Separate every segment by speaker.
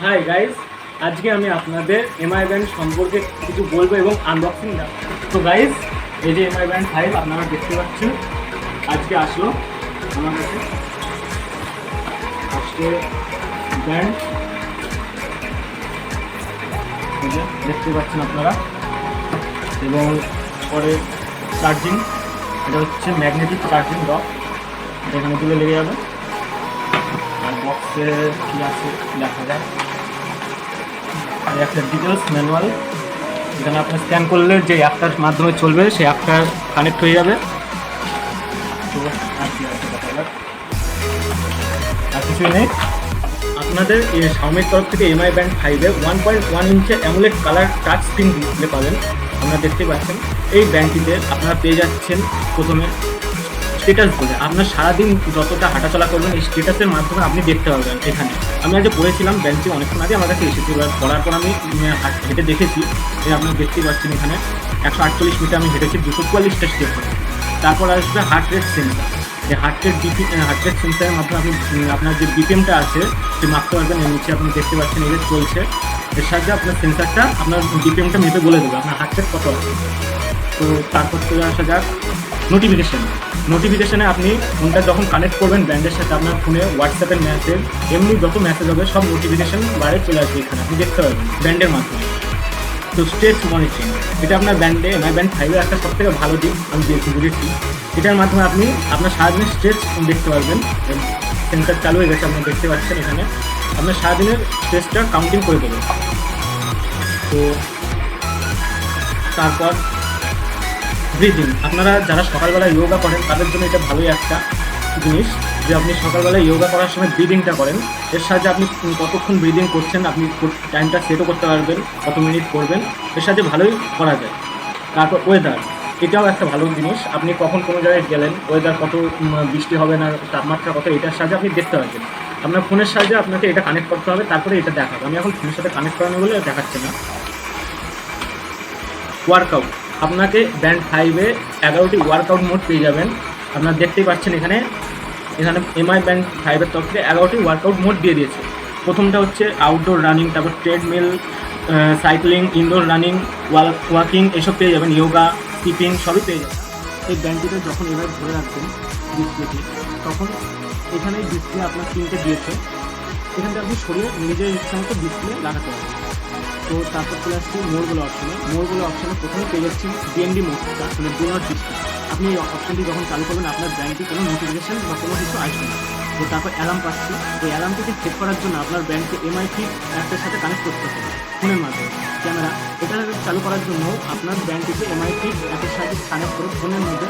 Speaker 1: Hi guys, আজকে আমি আপনাদের এমআই ব্যান্ড সম্পর্কে কিছু বলবো এবং আনবক্সিং দেবো। তো গাইস, এই যে এমআই ব্যান্ড 5 আপনারা দেখতে পাচ্ছেন আজকে আসলো আমার কাছে। আজকে ব্যান্ড দেখতে পাচ্ছেন আপনারা, এবং পরে চার্জিং, এটা হচ্ছে ম্যাগনেটিক চার্জিং ডক, এখানে তুলে লেগে যাবে। আর বক্সে কী আছে দেখা যায়, একটা ডিটেলস ম্যানুয়াল, এখানে আপনার স্ক্যান করলে যে অ্যাপটার মাধ্যমে চলবে সেই অ্যাপটা কানেক্ট হয়ে যাবে। তো আর কিছুই নেই। আপনাদের এই শাওমির তরফ থেকে এমআই ব্যান্ড 5-এ 1.1 ইঞ্চের AMOLED colour touch screen display পাবেন। আপনারা দেখতে পাচ্ছেন এই ব্যান্ডটিতে আপনারা পেয়ে যাচ্ছেন প্রথমে স্ট্যাটাস বলে, আপনার সারাদিন যতটা হাঁটাচলা করবেন এই স্ট্যাটাসের মাধ্যমে আপনি দেখতে পারবেন। এখানে আমি আজ পড়েছিলাম, ব্যান্ডটি অনেকক্ষণ আগে আমার কাছে এসেছি, এবার পড়ার পর আমি হেঁটে দেখেছি। আপনারা দেখতেই পাচ্ছেন এখানে 148 মিটার আমি হেঁটেছি, 244টা স্টেপ করে। তারপর আসবে হার্ট রেট সেন্সার। এই হার্ট রেট সেন্সারের মাধ্যমে আপনি আপনার যে বিপিএমটা আছে সে মাপতে পারবেন। এর নিচে আপনি দেখতে পাচ্ছেন এদের চলছে, এর সাহায্যে আপনার সেন্সারটা আপনার বিপিএমটা মেপে বলে দেবে আপনার হার্ট রেট কত আছে। তো তারপর চলে আসা যাক নোটিফিকেশানে আপনি ফোনটা যখন কানেক্ট করবেন ব্যান্ডের সাথে, আপনার ফোনে হোয়াটসঅ্যাপের মেসেজ এমনি যত মেসেজ হবে সব নোটিফিকেশান বারে চলে আসবে, এখানে আপনি দেখতে পাবেন ব্যান্ডের মাধ্যমে। তো স্টেজ মনিটরিং, এটা আপনার ব্যান্ডে এমআই ব্যান্ড 5-এর একটা সবথেকে ভালো দিক আমি বুঝেছি। এটার মাধ্যমে আপনি আপনার সারাদিনের স্ট্রেচ দেখতে পারবেন। সেন্সার চালু হয়ে গেছে, আপনি দেখতে পাচ্ছেন এখানে আপনার সারাদিনের স্ট্রেচটা কাউন্টিং করে দেবে। তো তারপর ব্রিদিং, আপনারা যারা সকালবেলায় যোগা করেন তাদের জন্য এটা ভালোই একটা জিনিস যে আপনি সকালবেলায় যোগা করার সময় ব্রিদিংটা করেন। এর সাহায্যে আপনি কতক্ষণ ব্রিদিং করছেন আপনি টাইমটা সেটও করতে পারবেন, কত মিনিট করবেন, এর সাহায্যে ভালোই করা যায়। তারপর ওয়েদার, এটাও একটা ভালো জিনিস, আপনি কখন কোনো জায়গায় গেলেন, ওয়েদার কত, বৃষ্টি হবে না, তাপমাত্রা কত, এটার সাহায্যে আপনি দেখতে পারবেন। আপনার ফোনের সাহায্যে আপনাকে এটা কানেক্ট করতে হবে, তারপরে এটা দেখাবে। আমি এখন ফোনের সাথে কানেক্ট করানো বলে দেখাচ্ছে না। ওয়ার্কআউট, আপনাকে ব্যান্ড 5-এ 11টি ওয়ার্কআউট মোড পেয়ে যাবেন। আপনারা দেখতেই পাচ্ছেন এখানে এমআই ব্যান্ড 5-এর তরফ থেকে 11টি ওয়ার্কআউট মোড দিয়ে দিয়েছে। প্রথমটা হচ্ছে আউটডোর রানিং, তারপর treadmill, cycling, indoor running, walking, এসব পেয়ে যাবেন, ইয়োগা, স্কিপিং সবই পেয়ে যাবেন। এই ব্যান্ডটিতে যখন এবার ধরে রাখবেন ডিসপ্লেটি, তখন এখানে ডিসপ্লে আপনার 3টে দিয়েছে, এখানটা আপনি সরিয়ে নিজের ইচ্ছা মতো ডিসপ্লে লাগাতে পারবেন। তো তারপর চলে আসছি মোড়গুলো অপশানে প্রথমে পেয়ে যাচ্ছি ডিএনডি মোডটা, মানে ডু নট ডিস্টার্ব। আপনি এই অপশানটি যখন চালু করবেন আপনার ব্যান্ডটি কোনো নোটিফিকেশান বা কোনো কিছু আসবে না। তো তারপর অ্যালার্ম পাচ্ছি, এই অ্যালার্মটিকে সেট করার জন্য আপনার ব্যান্ডকে এমআই ফিট অ্যাপের সাথে কানেক্ট করতে হবে ফোনের মাধ্যমে। ক্যামেরা, এটা চালু করার জন্য আপনার ব্যান্ডটিকে এমআই ফিট অ্যাপের সাথে কানেক্ট করে ফোনের মধ্যে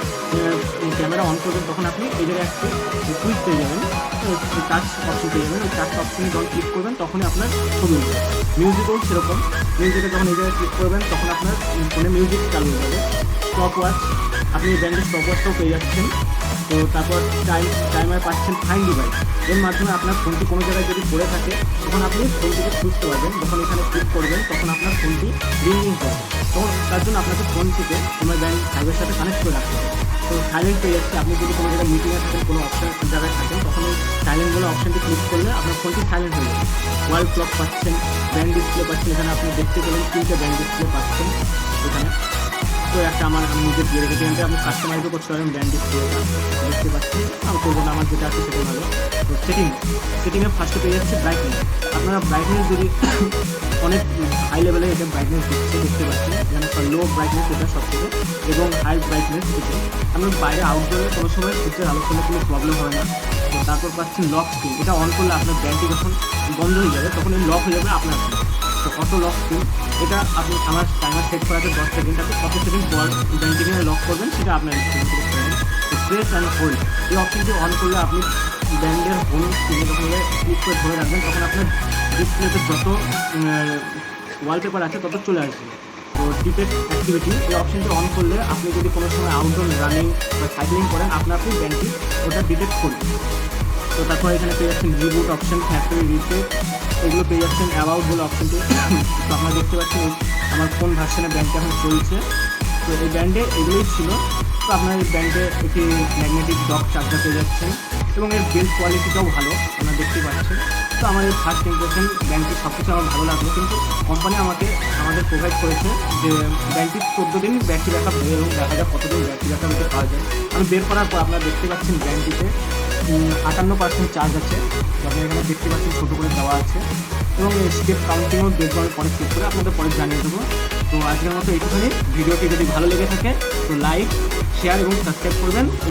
Speaker 1: ক্যামেরা অন করবেন, তখন আপনি এদের একটি সুইচ পেয়ে যাবেন, টাচ অপশন পেয়ে যাবেন। ওই টাচ অপশনে যখন ক্লিক করবেন তখনই আপনার ছবি উঠবে। মিউজিকও সেরকম, মিউজিকে যখন এই জায়গায় ক্লিক করবেন তখন আপনার ফোনে মিউজিক চালু হয়ে যাবে। স্টপ ওয়াচ, আপনি ব্যান্ডের স্টপ ওয়াচটাও পেয়ে যাচ্ছেন। তো তারপর টাইমার পাচ্ছেন ফাইন ডিভাইস, এর মাধ্যমে আপনার ফোনটি কোনো জায়গায় যদি পড়ে থাকে তখন আপনি ফোনটিকে খুঁজতে পারবেন। যখন এখানে ক্লিক করবেন তখন আপনার ফোনটি রিংিং করবে, তখন তার জন্য আপনাকে ফোনটিকে এমআই ব্যান্ড 5-এর সাথে কানেক্ট করে রাখতে হবে। তো সাইলেন্ট পেয়ে যাচ্ছে, আপনি যদি কোনো জায়গায় মিটিংয়ে থাকেন, কোনো জায়গায় থাকেন, তখন ওই সাইলেন্ট বলে অপশানটি ক্লিক করলে আপনার ফোনটি সাইলেন্ট হয়ে যাবে। ওয়াল ক্লক পাচ্ছেন, ব্যান্ড ডিসপ্লে পাচ্ছেন, এখানে আপনি দেখতে পেলেন 3টে ব্যান্ড ডিসপ্লে পাচ্ছেন এখানে। তো একটা আমি নিজে দিয়ে রেখেছি, এখানে আপনি কাস্টমাইজও করতে পারেন ব্যান্ড ডিসপ্লেটা, দেখতে পাচ্ছি। আমি করবো না, আমার যেটা আছে সেটাই ভালো। তো সেটিংয়ে ফার্স্টে পেয়ে যাচ্ছে ব্রাইটনেস। আপনারা ব্রাইটনেস যদি অনেক হাই লেভেলে এটা ব্রাইটনেস দিচ্ছে, দেখতে পাচ্ছেন এখানে লো ব্রাইটনেস এটা সব থেকে, এবং হাই ব্রাইটনেস এটা আপনার বাইরে আউটডোরে কোনো সময় সূর্যের আলো করলে কোনো প্রবলেম হয় না। তো তারপর পাচ্ছেন লক স্ক্রিন, এটা অন করলে আপনার ব্যান্ডটি যখন বন্ধ হয়ে যাবে তখন এই লক হয়ে যাবে আপনার। তো অটো লক স্ক্রিন, এটা আপনি আমার টাইমার সেট করা আছে 10 সেকেন্ড, আপনি কত সেকেন্ড পর ব্যান্ডটিকে লক করবেন সেটা আপনার স্ক্রিন থেকে করবেন। তো প্রেস অ্যান্ড হোল্ড, এই অপশনটি অন করলে আপনি ব্যান্ডের হোম স্ক্রিনে যখন ক্লিক করে ধরে রাখবেন তখন আপনার ডিসপ্লেতে যত ওয়ালপেপার আছে তত চলে আসবে। তো ডিটেক্ট অ্যাক্টিভিটি, এই অপশনটি অন করলে আপনি যদি কোনো সময় আউটডোর রানিং বা সাইক্লিং করেন আপনার আপনি ব্যান্ডটি ওটা ডিটেক্ট করবেন। তো তারপর এখানে পেয়ে যাচ্ছেন রিবুট অপশন, ফ্যাক্টরি রিসেট, এগুলো পেয়ে যাচ্ছেন অ্যাবাউট বলে অপশনটি। তো আপনারা দেখতে পাচ্ছেন আমার কোন ভার্সনে ব্যান্ডটা এখন চলছে। তো এই ব্যান্ডে এগুলোই ছিল। তো আপনার এই ব্র্যান্ডে একটি ম্যাগনেটিক ডক চার্জার পেয়ে যাচ্ছেন এবং এর বিল্ড কোয়ালিটিটাও ভালো, আপনারা দেখতেই পাচ্ছেন। তো আমার এই ফার্স্ট ইমপ্রেশন ব্র্যান্ডটি সব কিছু আমার ভালো লাগলো, কিন্তু কোম্পানি আমাদের প্রোভাইড করেছে যে ব্র্যান্ডটি 14 দিন ব্যাটারি ব্যাকআপ দেবে এবং দেখা যাক কতদিন ব্যাটারি ব্যাকআপ দিতে পাওয়া যায়। আমি বের করার পর আপনারা দেখতে পাচ্ছেন ব্র্যান্ডটিতে 58% চার্জ আছে, তো আপনি এখানে দেখতে পাচ্ছেন ছোটো করে দেওয়া আছে এবং স্টেপ কাউন্টিংও দেখবো আমি পরে চেক করে আপনাদের পরে জানিয়ে দেবো। তো আজকের মতো এইটুখানি। ভিডিওটি যদি ভালো লেগে থাকে তো লাইক, শেয়ার এবং সাবস্ক্রাইব করবেন।